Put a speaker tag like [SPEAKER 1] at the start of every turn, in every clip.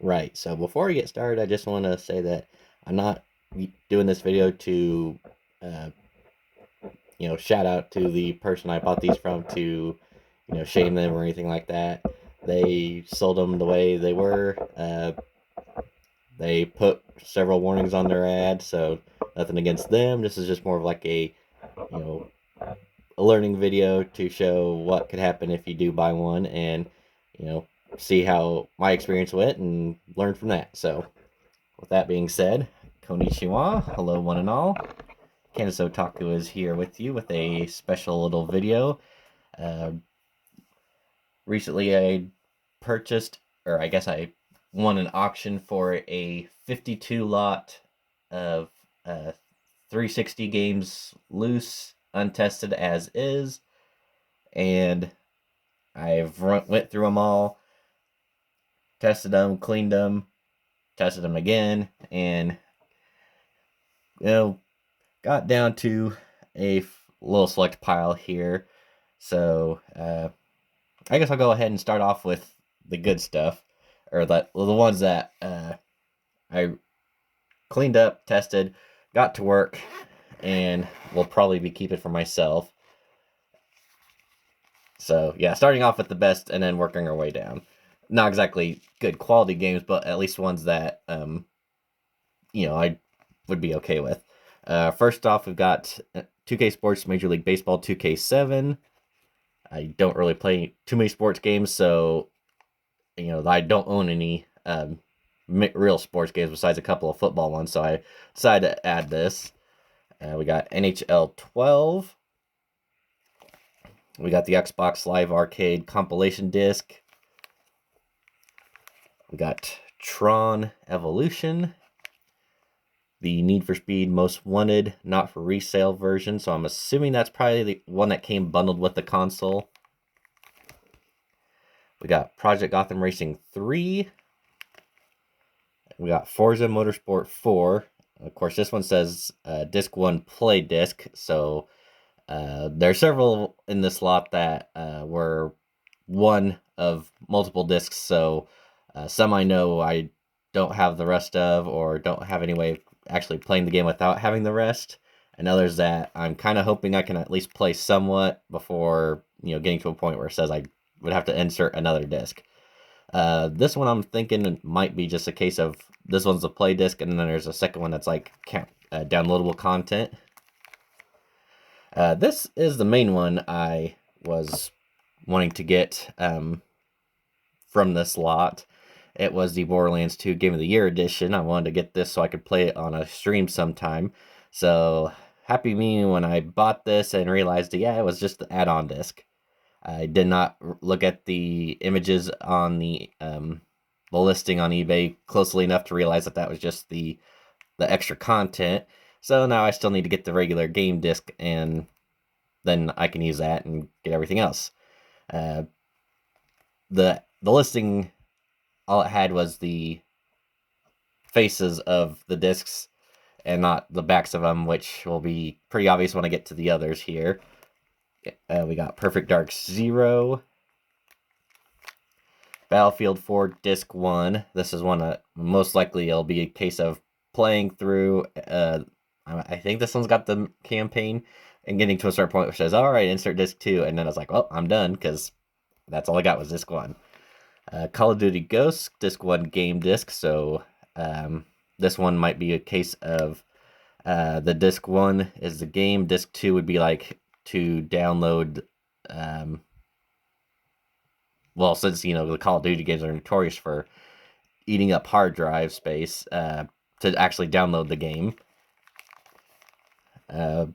[SPEAKER 1] Right. So before we get started, I just want to say that I'm not doing this video to, uh, shout out to the person I bought these from to, shame them or anything like that. They sold them the way they were. They put several warnings on their ad, so nothing against them. This is just more of like you know, a learning video to show what could happen if you do buy one and, you know, see how my experience went and learn from that. So with that being said, konnichiwa, hello one and all. Kanaso Otaku is here with you with a special little video. Uh, Recently, I purchased, or I guess I won an auction for a 52 lot of 360 games loose, untested as is, and went through them all, tested them, cleaned them, tested them again, and you know got down to a little select pile here. So I guess I'll go ahead and start off with the good stuff, or the ones that I cleaned up, tested, got to work, and will probably be keeping for myself. So yeah, starting off with the best and then working our way down. Not exactly good quality games, but at least ones that I would be okay with. First off, we've got 2K Sports Major League Baseball 2K7. I don't really play too many sports games, so I don't own any real sports games besides a couple of football ones. So I decided to add this. We got NHL 12. We got the Xbox Live Arcade compilation disc. We got Tron Evolution, the Need for Speed Most Wanted, not for resale version. So I'm assuming that's probably the one that came bundled with the console. We got Project Gotham Racing 3. We got Forza Motorsport 4. Of course, this one says Disc 1 Play Disc. So there are several in this lot that were one of multiple discs. So some I know I don't have the rest of, or don't have any way of actually playing the game without having the rest. And others that I'm kind of hoping I can at least play somewhat before getting to a point where it says I would have to insert another disc. This one I'm thinking might be just a case of this one's a play disc, and then there's a second one that's like downloadable content. This is the main one I was wanting to get from this lot. It was the Borderlands 2 Game of the Year edition. I wanted to get this so I could play it on a stream sometime. So happy me when I bought this and realized, yeah, it was just the add-on disc. I did not look at the images on the listing on eBay closely enough to realize that that was just the extra content. So now I still need to get the regular game disc, and then I can use that and get everything else. The listing, all it had was the faces of the discs and not the backs of them, which will be pretty obvious when I get to the others here. We got Perfect Dark Zero, Battlefield 4 Disc 1. This is one that most likely it'll be a case of playing through. I think this one's got the campaign and getting to a certain point which says, all right, insert Disc 2. And then I was like, well, I'm done because that's all I got was Disc 1. Call of Duty Ghosts, Disc 1 game disc. So this one might be a case of the Disc 1 is the game. Disc 2 would be like to download. Well, since the Call of Duty games are notorious for eating up hard drive space, to actually download the game.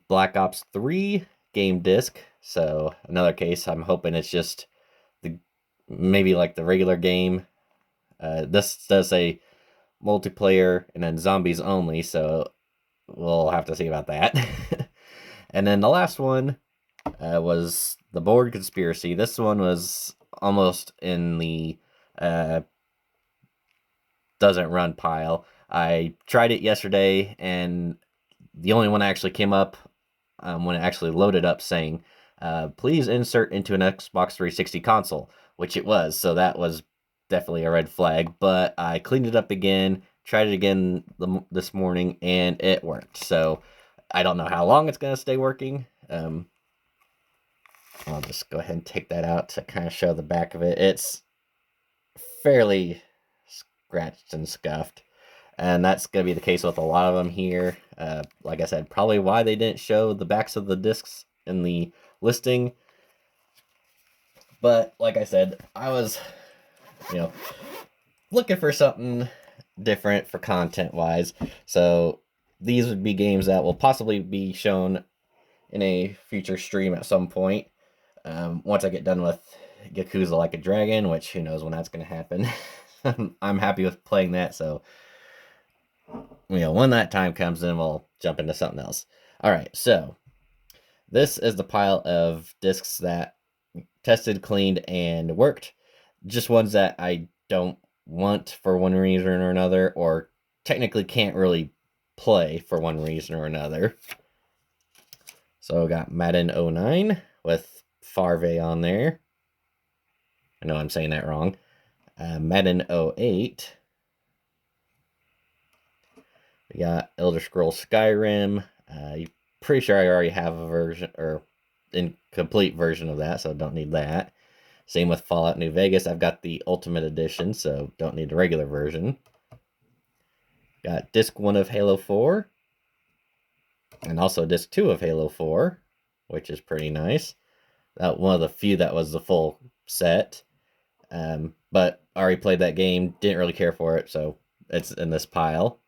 [SPEAKER 1] Black Ops 3 game disc. So another case, I'm hoping it's just maybe like the regular game. This does say multiplayer and then zombies only, so we'll have to see about that. And then the last one was the Board Conspiracy. This one was almost in the doesn't run pile. I tried it yesterday, and the only one that actually came up when it actually loaded up saying, please insert into an Xbox 360 console, which it was. So that was definitely a red flag. But I cleaned it up again, tried it again this morning, and it worked. So I don't know how long it's going to stay working. I'll just go ahead and take that out to kind of show the back of it. It's fairly scratched and scuffed. And that's going to be the case with a lot of them here. Like I said, probably why they didn't show the backs of the discs in the listing. But like I said, I was, looking for something different for content-wise. So these would be games that will possibly be shown in a future stream at some point. Once I get done with Yakuza Like a Dragon, which who knows when that's going to happen. I'm happy with playing that, so when that time comes, then we'll jump into something else. All right, so this is the pile of discs that tested, cleaned, and worked. Just ones that I don't want for one reason or another, or technically can't really play for one reason or another. So I got Madden 09 with Farve on there. I know I'm saying that wrong. Madden 08. We got Elder Scrolls Skyrim. Pretty sure I already have a version or incomplete version of that, so don't need that. Same with Fallout New Vegas. I've got the Ultimate Edition, so don't need the regular version. Got Disc 1 of Halo 4. And also Disc 2 of Halo 4, which is pretty nice. That one of the few that was the full set. But I already played that game, didn't really care for it, so it's in this pile.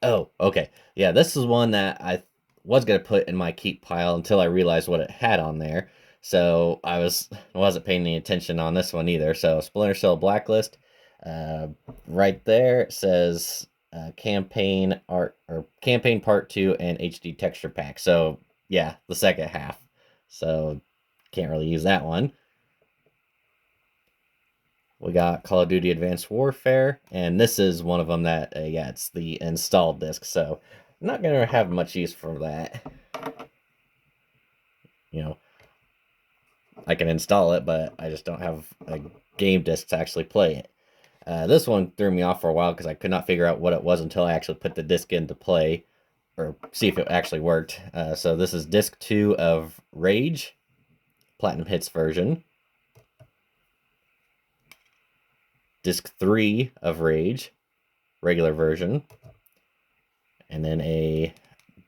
[SPEAKER 1] Oh, okay. Yeah, this is one that I was going to put in my keep pile until I realized what it had on there. So I wasn't paying any attention on this one either. So Splinter Cell Blacklist, right there it says campaign art or campaign part 2 and HD texture pack. So yeah, the second half. So can't really use that one. We got Call of Duty Advanced Warfare, and this is one of them that, yeah, it's the installed disc, so I'm not going to have much use for that. I can install it, but I just don't have a game disc to actually play it. This one threw me off for a while because I could not figure out what it was until I actually put the disc into play, or see if it actually worked. So this is disc 2 of Rage, Platinum Hits version. Disc 3 of Rage, regular version. And then a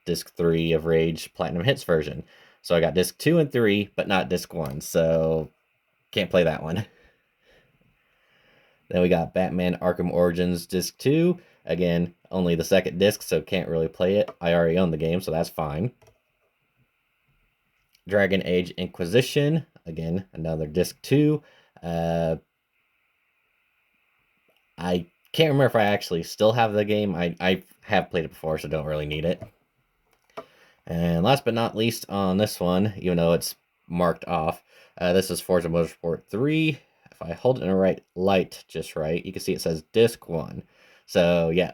[SPEAKER 1] disc 3 of Rage Platinum Hits version. So I got disc 2 and 3, but not disc 1, so can't play that one. Then we got Batman Arkham Origins disc 2. Again, only the second disc, so can't really play it. I already own the game, so that's fine. Dragon Age Inquisition. Again, another disc 2. I can't remember if I actually still have the game. I have played it before, so don't really need it. And last but not least on this one, even though it's marked off, this is Forza Motorsport 3. If I hold it in the right light just right, you can see it says disc 1. So yeah,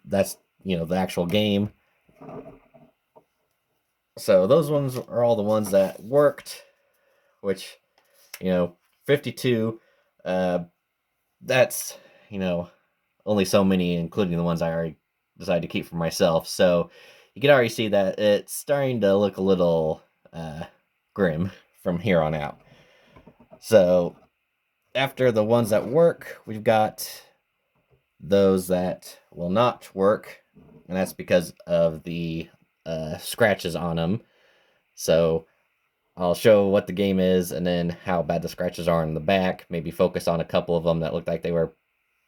[SPEAKER 1] that's, the actual game. So those ones are all the ones that worked, which, 52, that's, only so many, including the ones I already decided to keep for myself. So you can already see that it's starting to look a little grim from here on out. So after the ones that work, we've got those that will not work, and that's because of the scratches on them. So I'll show what the game is and then how bad the scratches are in the back, maybe focus on a couple of them that looked like they were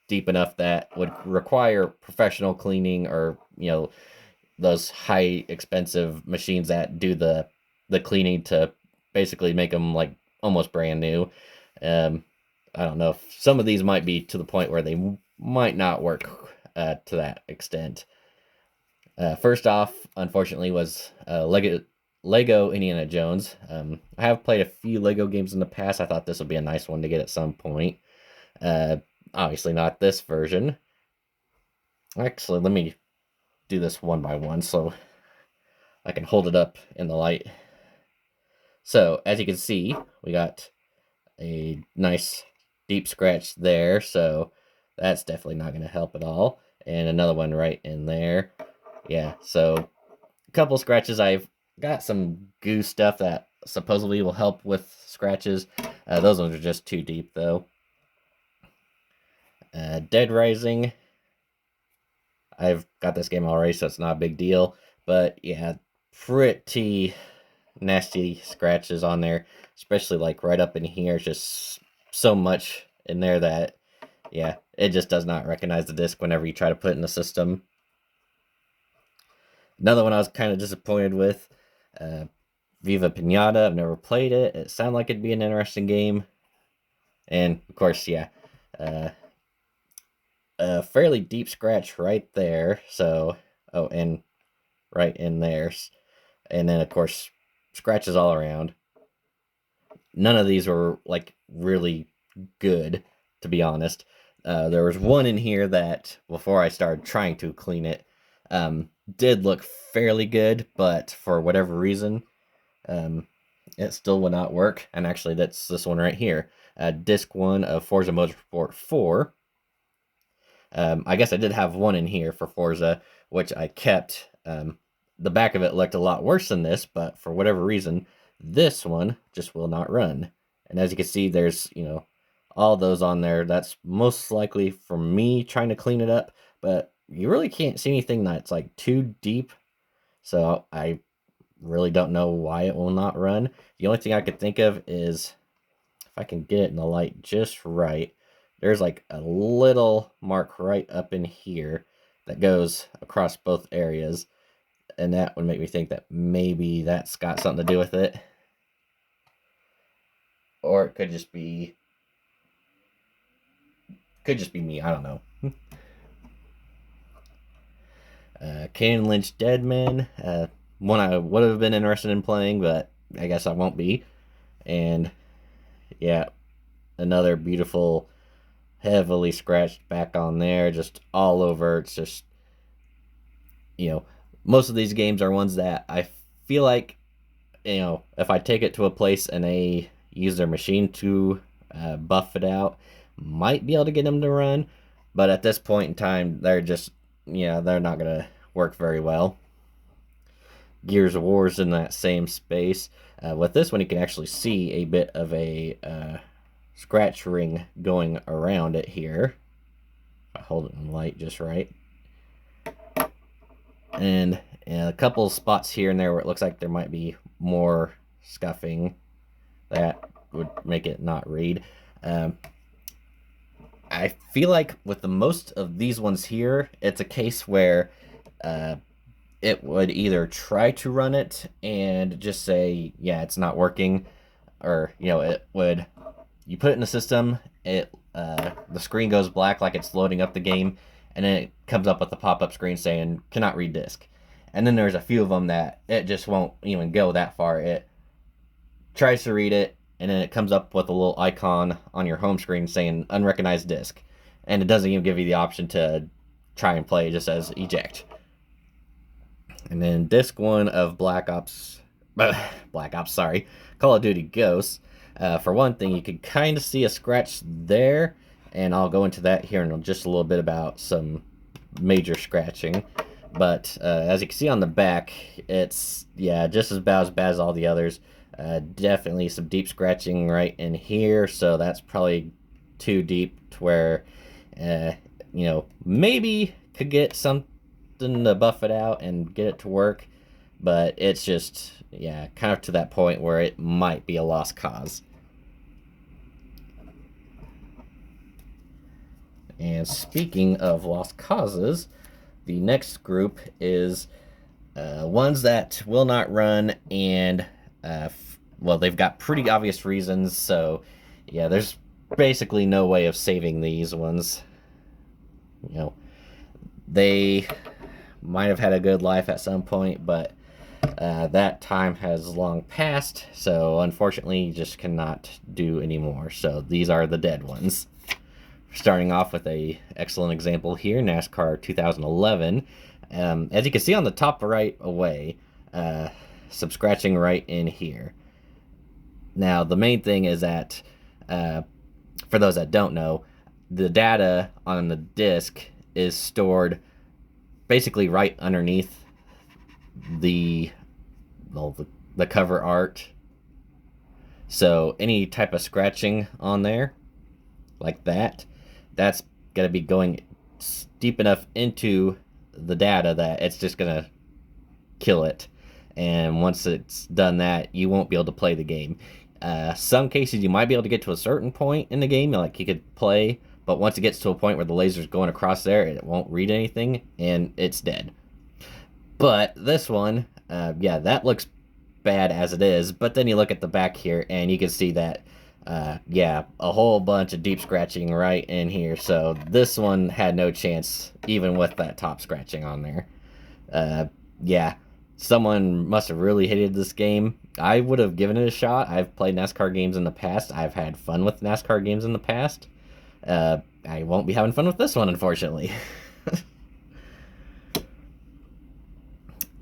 [SPEAKER 1] deep enough that would require professional cleaning, or those high expensive machines that do the cleaning to basically make them like almost brand new. I don't know if some of these might be to the point where they might not work to that extent. First off, unfortunately, was Lego Indiana Jones. I have played a few Lego games in the past. I thought this would be a nice one to get at some point. Obviously not this version. Actually, let me do this one by one so I can hold it up in the light. So as you can see, we got a nice deep scratch there, so that's definitely not going to help at all. And another one right in there. Yeah, so a couple scratches. I've got some goo stuff that supposedly will help with scratches. Those ones are just too deep, though. Dead Rising. I've got this game already, so it's not a big deal. But yeah, pretty nasty scratches on there, especially like right up in here. Just so much in there that, yeah, it just does not recognize the disc whenever you try to put it in the system. Another one I was kind of disappointed with, Viva Pinata. I've never played it. It sounded like it'd be an interesting game. And of course, yeah, uh, a fairly deep scratch right there. So, oh, and right in there. And then, of course, scratches all around. None of these were like really good, to be honest. There was one in here that, before I started trying to clean it, did look fairly good, but for whatever reason, it still would not work. And actually, that's this one right here, disc 1 of Forza Motorsport 4. I guess I did have one in here for Forza, which I kept. The back of it looked a lot worse than this, but for whatever reason, this one just will not run. And as you can see, there's, all those on there. That's most likely for me trying to clean it up, but you really can't see anything that's like too deep. So I really don't know why it will not run. The only thing I could think of is if I can get it in the light just right, there's like a little mark right up in here that goes across both areas. And that would make me think that maybe that's got something to do with it. Or it could just be me, I don't know. Kane Lynch Deadman, one I would have been interested in playing, but I guess I won't be. And yeah, another beautiful, heavily scratched back on there, just all over. It's just, most of these games are ones that I feel like, if I take it to a place and they use their machine to buff it out, might be able to get them to run. But at this point in time, they're just, they're not going to work very well. Gears of War's in that same space. With this one, you can actually see a bit of a scratch ring going around it here. If I hold it in the light just right. And a couple spots here and there where it looks like there might be more scuffing that would make it not read. I feel like with the most of these ones here, it's a case where it would either try to run it and just say, yeah, it's not working, or, it would, you put it in the system, the screen goes black like it's loading up the game, and then it comes up with a pop-up screen saying, cannot read disk. And then there's a few of them that it just won't even go that far. It tries to read it, and then it comes up with a little icon on your home screen saying unrecognized disk. And it doesn't even give you the option to try and play, it just says eject. And then disc 1 of Call of Duty Ghosts. For one thing, you can kind of see a scratch there, and I'll go into that here in just a little bit about some major scratching. But as you can see on the back, it's, just about as bad as all the others. Definitely some deep scratching right in here, so that's probably too deep to where, maybe could get something to buff it out and get it to work, but it's just, kind of to that point where it might be a lost cause. And speaking of lost causes, the next group is ones that will not run, and they've got pretty obvious reasons, so there's basically no way of saving these ones. They might have had a good life at some point, but that time has long passed, so unfortunately you just cannot do anymore. So these are the dead ones. Starting off with a excellent example here, NASCAR 2011. As you can see on the top right away, some scratching right in here. Now, the main thing is that, for those that don't know, the data on the disk is stored basically right underneath the well, the cover art. So any type of scratching on there, like that, that's gonna be going deep enough into the data that it's just gonna kill it. And once it's done that, you won't be able to play the game. Some cases you might be able to get to a certain point in the game, like you could play, but once it gets to a point where the laser's going across there, it won't read anything and it's dead. But this one, yeah, that looks bad as it is. But then you look at the back here and you can see that, yeah, a whole bunch of deep scratching right in here. So this one had no chance, even with that top scratching on there. Yeah, someone must have really hated this game. I would have given it a shot. I've played NASCAR games in the past. I've had fun with NASCAR games in the past. I won't be having fun with this one, unfortunately.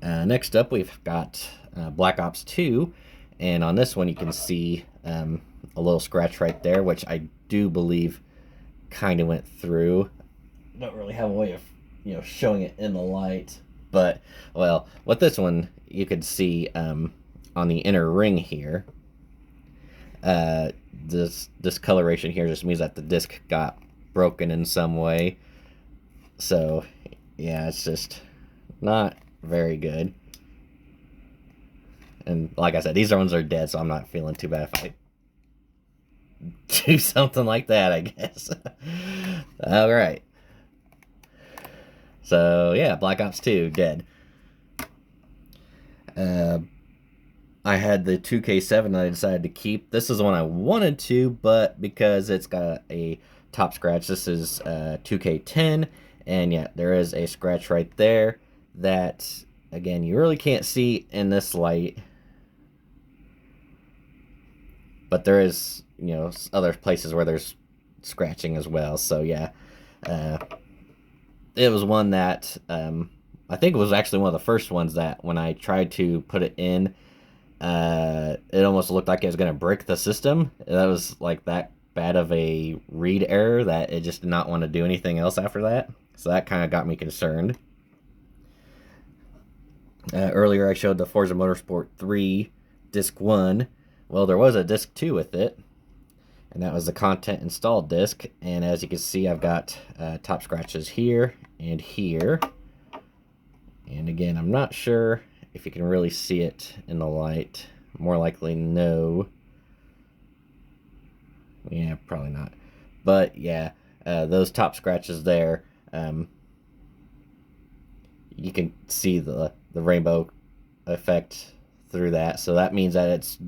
[SPEAKER 1] Next up, we've got Black Ops 2, and on this one you can see a little scratch right there, which I do believe kind of went through. Don't really have a way of showing it in the light, but well, with this one you could see on the inner ring here. This discoloration here just means that the disc got broken in some way. So yeah, it's just not very good. And like I said, these ones are dead, so I'm not feeling too bad if I do something like that, I guess. All right. So yeah, Black Ops 2 dead. I had the 2K7 that I decided to keep. This is the one I wanted to, but because it's got a top scratch, this is 2K10, and yeah, there is a scratch right there that, again, you really can't see in this light, but there is, other places where there's scratching as well. So yeah, it was one that I think it was actually one of the first ones that when I tried to put it in, it almost looked like it was going to break the system. That was like that bad of a read error that it just did not want to do anything else after that. So that kind of got me concerned. Earlier I showed the Forza Motorsport 3 Disc 1. Well, there was a Disc 2 with it, and that was the content installed disc. And as you can see, I've got top scratches here and here. And again, I'm not sure if you can really see it in the light. More likely no. Yeah, probably not. But yeah, those top scratches there, you can see the rainbow effect through that. So that means that it's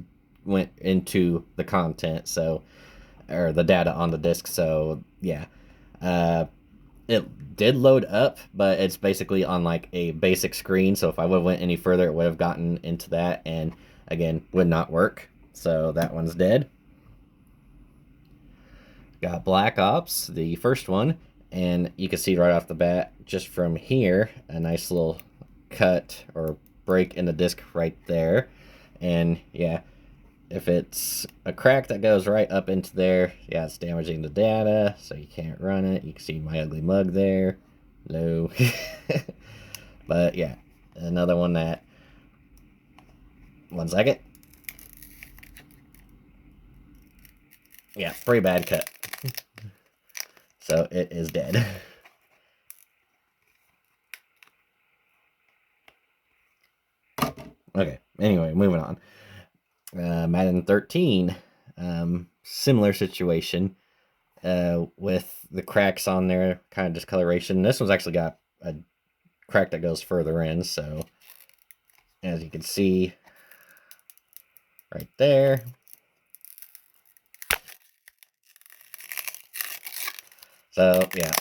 [SPEAKER 1] went into the content, so, or the data on the disk. So yeah, it did load up, but it's basically on like a basic screen. So if I would have went any further, it would have gotten into that, and again, would not work. So that one's dead. Got Black Ops, the first one, and you can see right off the bat, just from here, a nice little cut or break in the disc right there. And yeah, if it's a crack that goes right up into there, yeah, it's damaging the data, so you can't run it. You can see my ugly mug there. No. But yeah, another one that, 1 second. Yeah, pretty bad cut. So it is dead. Okay, anyway, moving on. Madden 13, similar situation with the cracks on there, kind of discoloration. This one's actually got a crack that goes further in, so as you can see right there. So yeah,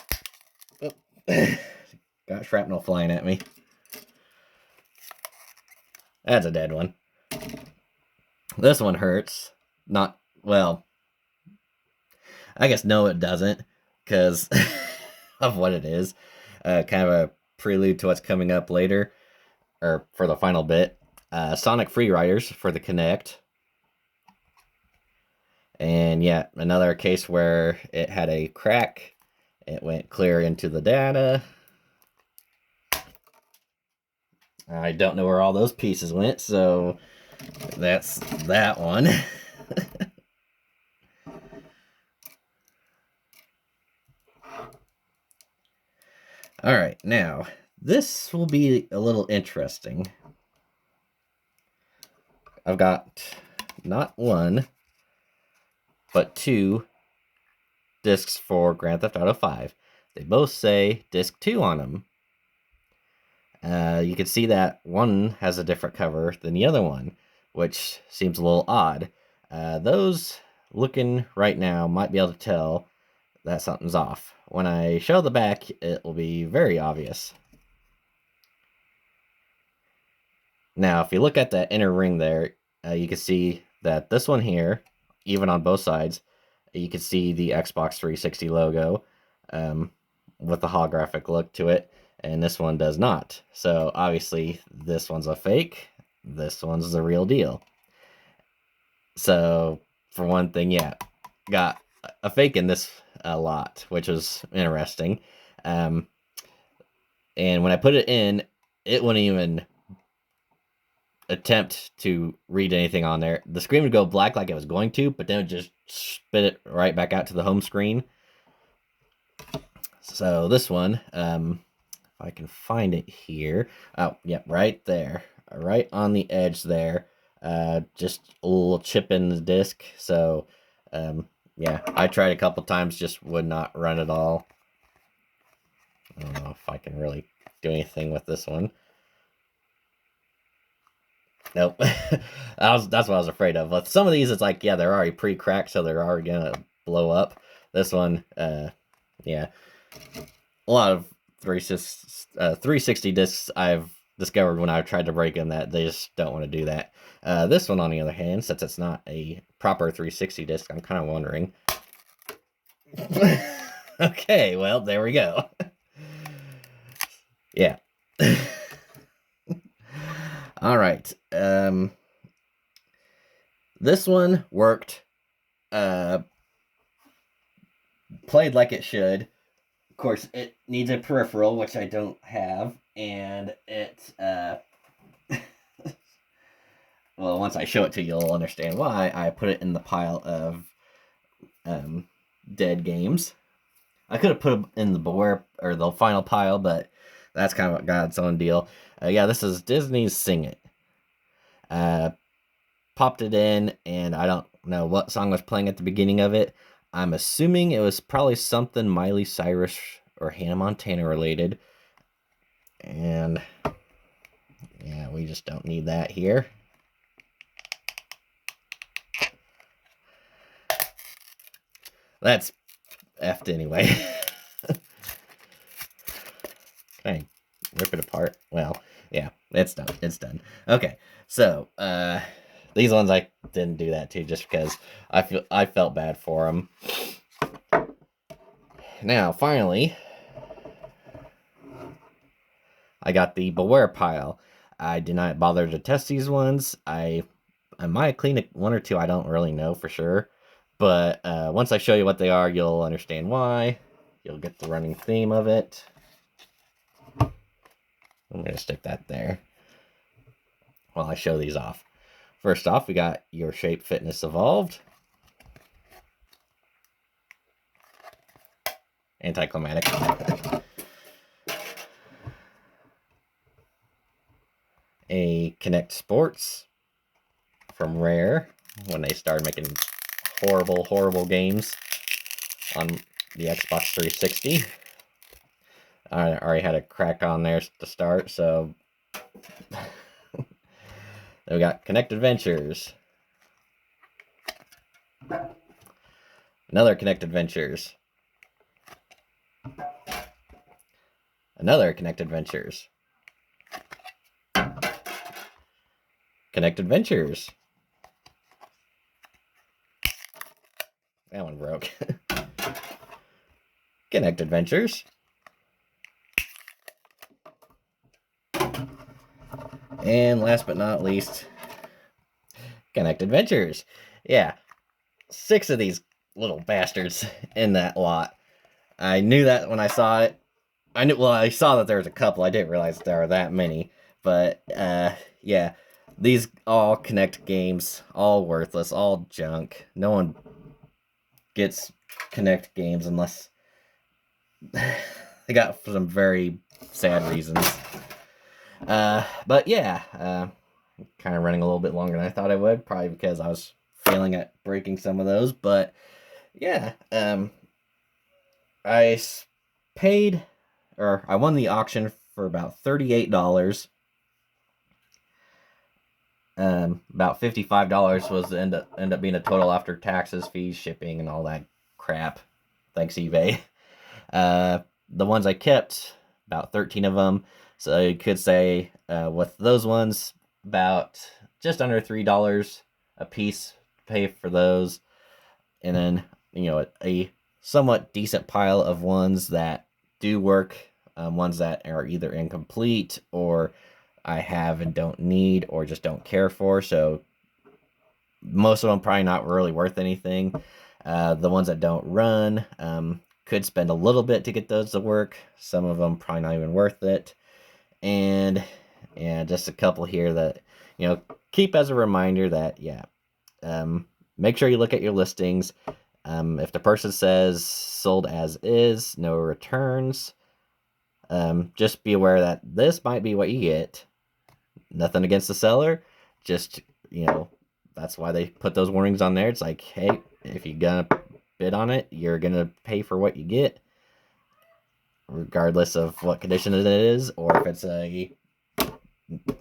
[SPEAKER 1] got shrapnel flying at me. That's a dead one. This one hurts. Not, well, I guess no, it doesn't, because of what it is. Kind of a prelude to what's coming up later, or for the final bit. Sonic Free Riders for the Kinect. And yeah, another case where it had a crack. It went clear into the data. I don't know where all those pieces went, so that's that one. All right, now this will be a little interesting. I've got not one, but two discs for Grand Theft Auto 5. They both say disc 2 on them. You can see that one has a different cover than the other one, which seems a little odd. Those looking right now might be able to tell that something's off. When I show the back, it will be very obvious. Now, if you look at that inner ring there, you can see that this one here, even on both sides, you can see the Xbox 360 logo with the holographic look to it, and this one does not. So obviously, this one's a fake, this one's the real deal. So, for one thing, yeah, got a fake in this a lot, which was interesting. And when I put it in, it wouldn't even attempt to read anything on there. The screen would go black like it was going to, but then it would just spit it right back out to the home screen. So this one, if I can find it here. Oh, yep, right there. Right on the edge there. Just a little chip in the disc. So, yeah, I tried a couple times, just would not run at all. I don't know if I can really do anything with this one. Nope. That's what I was afraid of. With some of these, it's like, yeah, they're already pre-cracked, so they're already gonna blow up. This one, yeah. A lot of 360 discs I've discovered when I tried to break them that they just don't want to do that. This one, on the other hand, since it's not a proper 360 disc, I'm kind of wondering. Okay, well, there we go. Yeah. All right. This one worked. Played like it should. Of course, it needs a peripheral, which I don't have, and it. Well, once I show it to you, you'll understand why I put it in the pile of dead games. I could have put it in the Beware or the final pile, but that's kind of got its own deal. Yeah, this is Disney's Sing It. Popped it in, and I don't know what song was playing at the beginning of it. I'm assuming it was probably something Miley Cyrus or Hannah Montana related. And yeah, we just don't need that here. That's effed anyway. Okay, rip it apart. Well, yeah, it's done. It's done. Okay, so these ones I didn't do that to just because I felt bad for them. Now, finally, I got the Beware pile. I did not bother to test these ones. I might clean one or two. I don't really know for sure. But once I show you what they are, you'll understand why. You'll get the running theme of it. I'm going to stick that there while I show these off. First off, we got Your Shape Fitness Evolved. Anticlimactic. A Kinect Sports from Rare when they started making horrible, horrible games on the Xbox 360. I already had a crack on there to start, so then we got Kinect Adventures. Another Kinect Adventures. Another Kinect Adventures. Kinect Adventures. That one broke. Kinect Adventures. And last but not least, Kinect Adventures. Yeah. 6 of these little bastards in that lot. I knew that when I saw it. I saw that there was a couple. I didn't realize there were that many. But, yeah. These all Connect games, all worthless, all junk. No one gets Connect games unless they got some very sad reasons. But yeah, kind of running a little bit longer than I thought I would, probably because I was failing at breaking some of those. But yeah, I paid, or I won the auction for about $38. About $55 was end up being a total after taxes, fees, shipping, and all that crap. Thanks, eBay. The ones I kept, about 13 of them. So you could say with those ones, about just under $3 a piece to pay for those. And then, a somewhat decent pile of ones that do work, ones that are either incomplete or I have and don't need or just don't care for. So most of them probably not really worth anything. The ones that don't run, could spend a little bit to get those to work. Some of them probably not even worth it. And just a couple here that, keep as a reminder that, make sure you look at your listings. If the person says sold as is, no returns, just be aware that this might be what you get. Nothing against the seller, just, that's why they put those warnings on there. It's like, hey, if you're gonna bid on it, you're gonna pay for what you get, regardless of what condition it is, or if it's a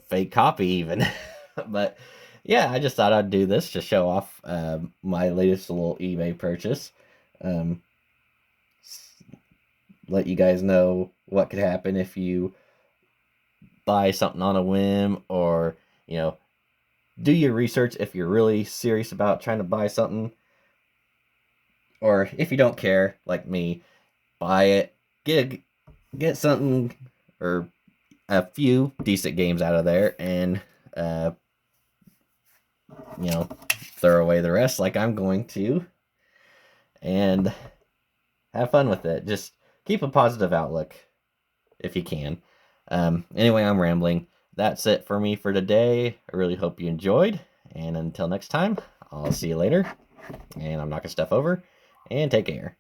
[SPEAKER 1] fake copy even. But yeah, I just thought I'd do this to show off my latest little eBay purchase. Let you guys know what could happen if you buy something on a whim, or do your research if you're really serious about trying to buy something, or if you don't care like me, buy it, get something or a few decent games out of there, and throw away the rest like I'm going to, and have fun with it. Just keep a positive outlook if you can. Anyway, I'm rambling. That's it for me for today. I really hope you enjoyed, and until next time, I'll see you later, and I'm knocking stuff over, and take care.